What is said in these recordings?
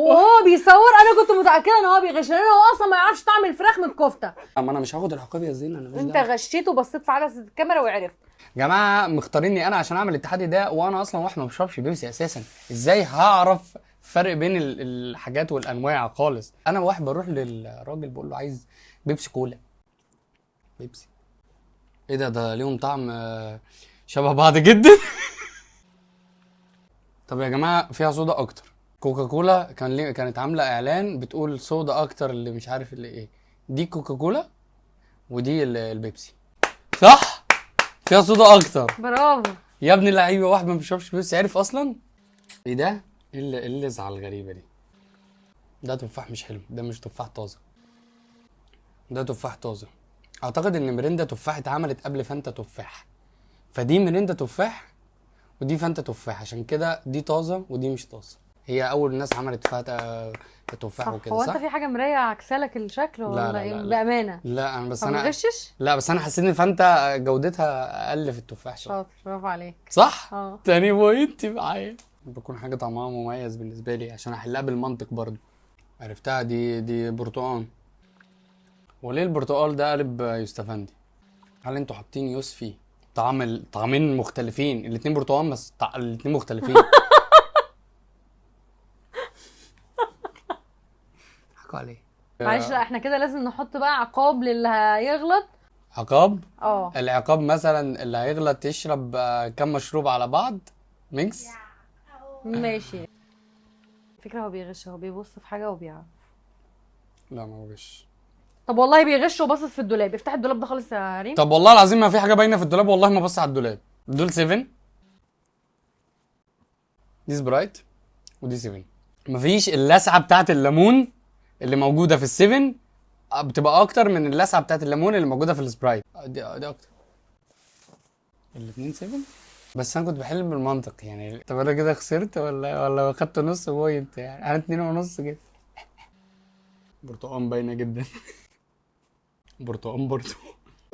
وهو بيصور انا كنت متاكده ان هو بيغش، لان هو اصلا ما يعرفش طعم الفراخ من الكفته. اما انا مش هاخد العقاب يا زين، انا مش انت غشيت وبصيت في عدسه الكاميرا وعرفت. يا جماعه مختاريني انا عشان اعمل التحدي ده، وانا اصلا واحد ما بشربش بيبسي اساسا، ازاي هعرف فرق بين الحاجات والانواع خالص؟ انا واحد بروح للراجل بقول له عايز بيبسي كولا. بيبسي ايه ده ليهم طعم شبه بعض جدا. طب يا جماعه فيها صودا اكتر. كوكاكولا كانت عامله اعلان بتقول صودا اكتر اللي مش عارف اللي ايه، دي كوكاكولا ودي البيبسي صح؟ فيها صودا اكتر. برافو يا ابن اللعيبه، واحد ما بيشربش بيبسي عارف اصلا. ايه ده؟ ايه اللذعه الغريبه دي؟ ده تفاح مش حلو، ده مش تفاح طازه، ده تفاح طازه. اعتقد ان مريندا تفاح اتعملت قبل فانتا تفاح، فدي مريندا تفاح ودي فانتا تفاح، عشان كده دي طازه ودي مش طازه. هي اول ناس عملت فيها تفاح وكده هو صح؟ انت في حاجه مرايه عكسالك الشكل ولا لا ايه؟ لا لا. بامانه لا انا بس ما انا بتغشش؟ لا بس انا حسيت ان فانتا جودتها اقل في التفاح شويه. شاطر، برافو عليك. صح؟ اه تاني بوينت معايا. بكون حاجه طعمها مميز بالنسبه لي عشان احلها بالمنطق برضو. عرفتها، دي برتقال. وليه البرتقال ده قالب يوستفندي؟ هل انتوا حاطين يوسفي طعمين مختلفين؟ الاتنين برتقال بس الاتنين مختلفين. حكوا عليه. معلش، لا احنا كده لازم نحط بقى عقاب للي هيغلط. عقاب؟ اه العقاب مثلا اللي هيغلط يشرب كام مشروب على بعض ميكس. ماشي. فكرة هو بيغش، هو بيبص في حاجة وبيعرف. لا ما بغش. طب والله بيغش وباصص في الدولاب. افتح الدولاب ده خالص يا ريم. طب والله العظيم ما في حاجه باينه في الدولاب، والله ما بص على الدولاب. دول 7، دي سبرايت ودي 7. مفيش اللسعه بتاعت الليمون اللي موجوده في ال7 بتبقى اكتر من اللسعه بتاعت الليمون اللي موجوده في السبرايت. دي اكتر. الاثنين 7. بس انا كنت بحل بالمنطق يعني. طب انا كده خسرت ولا خدت نص بوينت؟ يعني انا 2.5 كده. برتقال باينه جدا. برتقال برضو.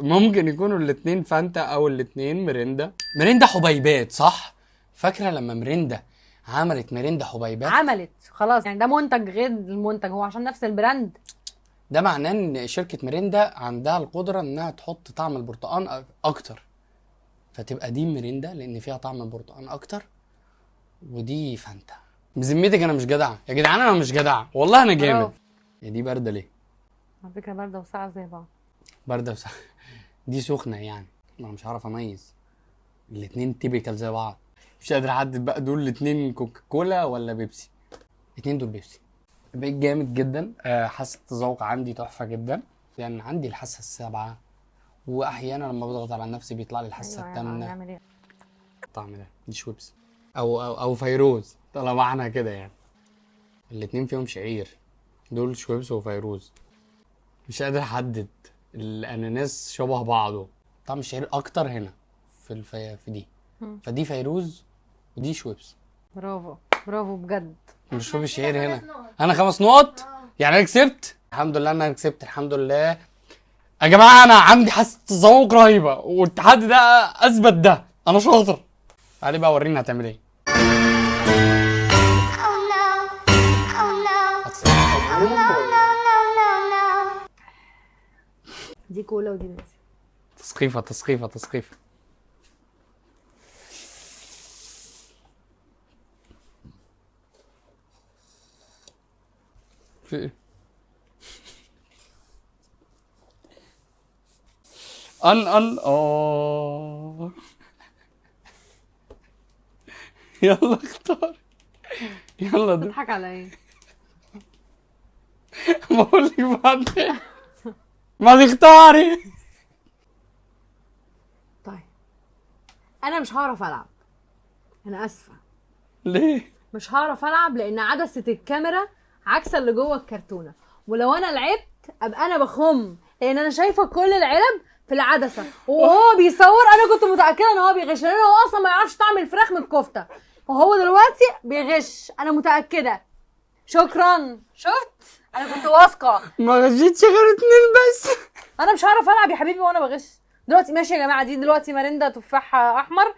ممكن يكونوا الاثنين فانتا او الاثنين مريندا حبيبات صح؟ فاكره لما مريندا عملت مريندا حبيبات؟ عملت خلاص يعني، ده منتج غير المنتج، هو عشان نفس البراند. ده معناه ان شركه مريندا عندها القدره انها تحط طعم البرتقال اكتر، فتبقى دي مريندا لان فيها طعم البرتقال اكتر، ودي فانتا. بذمتك انا مش جدع يا جدعان، انا مش جدع والله، انا جامد. برافو. يا دي بارده ليه؟ على فكرة باردة وساقعة زي بعض. بارده دي سخنه يعني، انا مش عارف اميز. الاتنين تيبيكال زي بعض، مش قادر احدد بقى دول الاتنين كوكاكولا ولا بيبسي. الاتنين دول بيبسي. بقيت جامد جدا. حاسه التذوق عندي تحفه جدا، يعني عندي الحاسه السابعه، واحيانا لما بضغط على نفسي بيطلع لي الحاسه أيوة الثامنه. هنعمل ايه؟ الطعم ده دي شويبس او فيروز طالما احنا كده يعني. الاتنين فيهم شعير، دول شويبس وفيروز. مش قادر احدد. الاناناس شبه بعضه، طعم الشعير اكتر هنا في دي. فدي فيروز ودي شويبس. برافو برافو بجد. مشروب الشعير هنا. انا 5 نقط يعني. انا كسبت الحمد لله، انا كسبت الحمد لله. يا جماعه انا عندي حاسه تذوق رهيبه، والتحدي ده اثبت ده. انا شاطر. تعالي بقى وريني هتعمل ايه. دي كولا ودي بيبسي. تسقيفه. في ايه؟ يلا اختار. يلا ده بتضحك على ايه؟ بقول لك بعدين. ما تختاري. طيب انا مش هعرف العب، انا اسفه. ليه؟ مش هعرف العب لان عدسه الكاميرا عكس اللي جوه الكرتونه، ولو انا لعبت ابقى انا بخم، لان انا شايفه كل العلب في العدسه وهو بيصور. انا كنت متاكده ان هو بيغش، لان هو اصلا ما يعرفش طعم الفراخ من الكفته، وهو دلوقتي بيغش. انا متاكده. شكرا. شفت؟ انا كنت واثقه. ما غشيتش غير 2 بس. انا مش هعرف العب يا حبيبي وانا بغش. دلوقتي ماشي يا جماعه، دي دلوقتي مريندا تفاح احمر،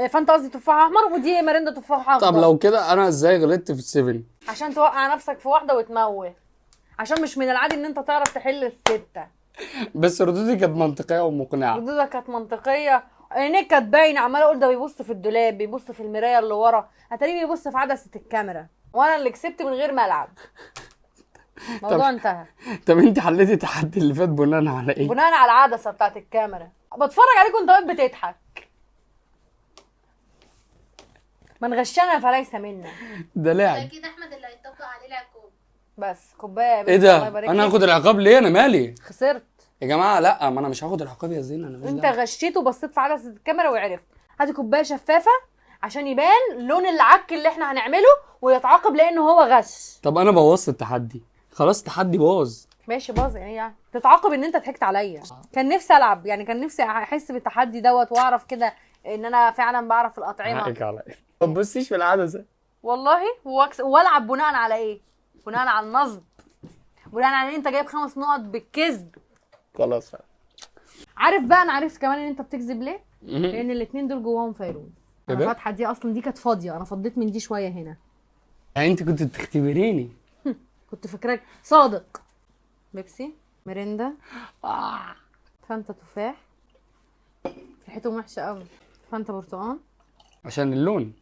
فانت قصدي تفاح احمر، ودي مرندة تفاح اخضر. طب لو كده انا ازاي غلطت في السيفن؟ عشان توقع نفسك في واحده وتموه، عشان مش من العادي ان انت تعرف تحل الستة. بس ردودي كانت منطقيه ومقنعه. ردودك كانت منطقيه، عينيك كانت باينه، عماله اقول ده بيبص في الدولاب، بيبص في المرايه اللي ورا، اتاريه بيبص في عدسه الكاميرا، وانا اللي كسبت من غير ما العب. الموضوع انتهى. طب انت حليتي التحدي اللي فات بناء على ايه؟ بناء على العدسه بتاعت الكاميرا. بتفرج عليك وانت واقف بتضحك. من غشنا فليس منا. ده لعب. اكيد احمد اللي هيطبق عليه العقاب. بس كوبايه يا ايه بنتي، الله ده؟ يبارك انا لك. هاخد العقاب ليه؟ انا مالي؟ خسرت. يا جماعه لا، ما انا مش هاخد العقاب يا زين، انا مش انت غشيت وبصيت في عدسه الكاميرا وعرفت. هاتي كوبايه شفافه عشان يبان لون العك اللي احنا هنعمله ويتعاقب لانه هو غش. طب انا بوظت التحدي، خلاص التحدي باظ. ماشي باظ يعني تتعاقب ان انت ضحكت عليا. كان نفسي العب يعني، كان نفسي احس بالتحدي دوت واعرف كده ان انا فعلا بعرف الأطعمة. حقك عليا. ما تبصيش في العدسه والله والعب بناء على ايه؟ بناء على النصب، بناء على ان انت جايب 5 نقط بالكذب. خلاص. عارف بقى انا عرفت كمان ان انت بتكذب ليه؟ لان الاتنين دول جواهم فيروز. انا كده؟ فاتحه دي اصلا، دي كانت فاضيه، انا فضيت من دي شويه هنا. يعني انت كنت بتختبريني؟ كنت فاكراك صادق. بيبسي، ميريندا، فانتا تفاح، ريحتهم وحشه قوي، فانتا برتقال. عشان اللون.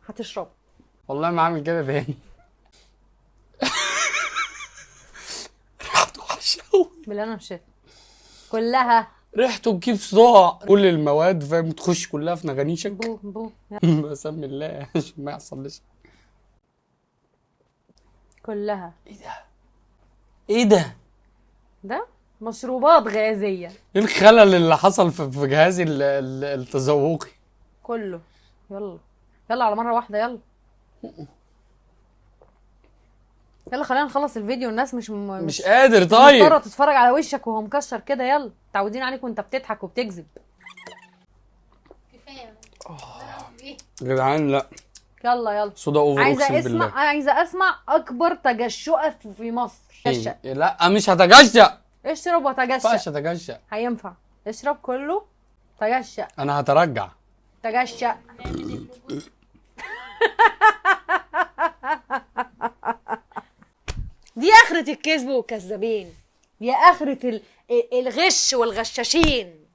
هتشرب. والله ما عامل كده تاني. ريحته وحشه قوي. بالله انا مشيت كلها. ريحته تجيب صداع، كل المواد فاهم تخش كلها في نغانيشك. بو بو بسم الله عشان ما يحصلش. كلها. ايه ده؟ ايه ده؟ ده مشروبات غازيه. ايه الخلل اللي حصل في جهازي التذوقي؟ كله. يلا يلا على مره واحده، يلا يلا خلينا نخلص الفيديو. الناس مش قادر. طيب مضطره تتفرج على وشك وهو مكشر كده. يلا متعودين عليك وانت بتضحك وبتكذب. كفايه. يا جدعان لا، يلا صودا اوفر عايزه اقسم بالله. عايزه اسمع اكبر تجشؤه في مصر. تجشأ. إيه؟ لا مش هتجشأ. اشرب ما وتجشأ. ينفعش اتجشأ. هينفع. اشرب كله. تجشأ. انا هترجع. تجشأ. دي اخرة الكذب والكذابين، دي اخرة الغش والغشاشين.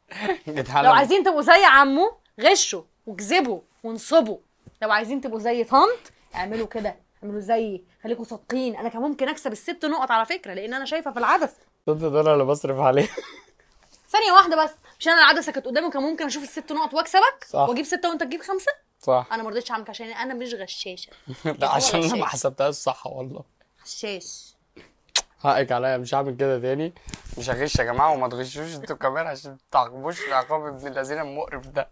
لو عايزين تبقوا زي عمو غشوا وكذبوا وانصبوا. لو عايزين تبقوا زي طنط اعملوا كده، اعملوا زيي، خليكوا صادقين. انا كان ممكن اكسب ال6 نقط على فكرة، لان انا شايفة في العدسة. انت دول اللي بصرف عليه. ثانية واحدة بس، مش انا العدسة كانت قدامي وكان ممكن اشوف ال6 نقط واكسبك. صح. واجيب 6 وانت تجيب 5. صح. انا ما رضيتش اعمل كده عشان انا مش غشاشة. ده عشان انا ما غشاش. حسبتهاش صح والله. غشاش. حقك عليا، مش هعمل كده تاني. مش هغش يا جماعه، وما تغشوش انتوا كمان عشان ما تعاقبوش في عقاب ابن الذين المقرف ده.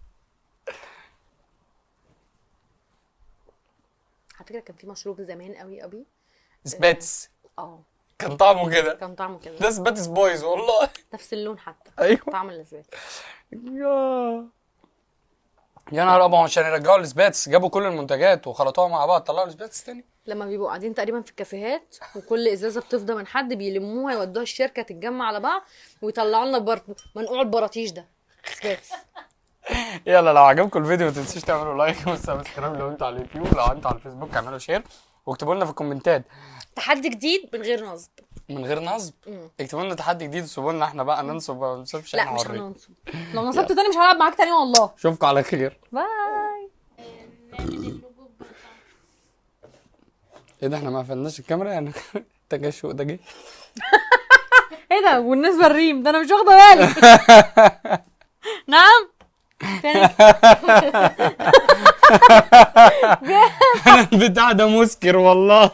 على فكرة كان في مشروب زمان قوي قوي. سباتس. كان طعمه كده. كان طعمه كده. ده سباتس بويز والله. نفس اللون حتى. ايوه. طعم الاسبات. يا نهار ابيض، عشان يرجعوا السباتس جابوا كل المنتجات وخلطوها مع بعض طلعوا السباتس تاني. لما بيبقوا قاعدين تقريبا في الكافيهات وكل ازازه بتفضى من حد بيلموها يودوها الشركه تتجمع على بعض ويطلعوا لنا منقوع البراطيش ده سباتس. يلا لو عجبكم الفيديو ما تنسوش تعملوا لايك وسبسكرايب لو انتوا على اليوتيوب، لو انتوا على الفيسبوك اعملوا شير واكتبوا لنا في الكومنتات تحدي جديد من غير نصب. من غير نصب. اكتبوا لنا تحدي جديد وسيبوا لنا احنا بقى ننصب وما ننصبش. لا مش هننصب. لو نصبت تاني مش هلعب معاك تاني والله. اشوفكم على خير. باي. ايه ده، احنا ما قفلناش الكاميرا يعني؟ التجشؤ ده جه. ايه ده؟ والنسبه الريم ده انا مش واخده بالي. نعم تاني. البتاع ده مسكر والله.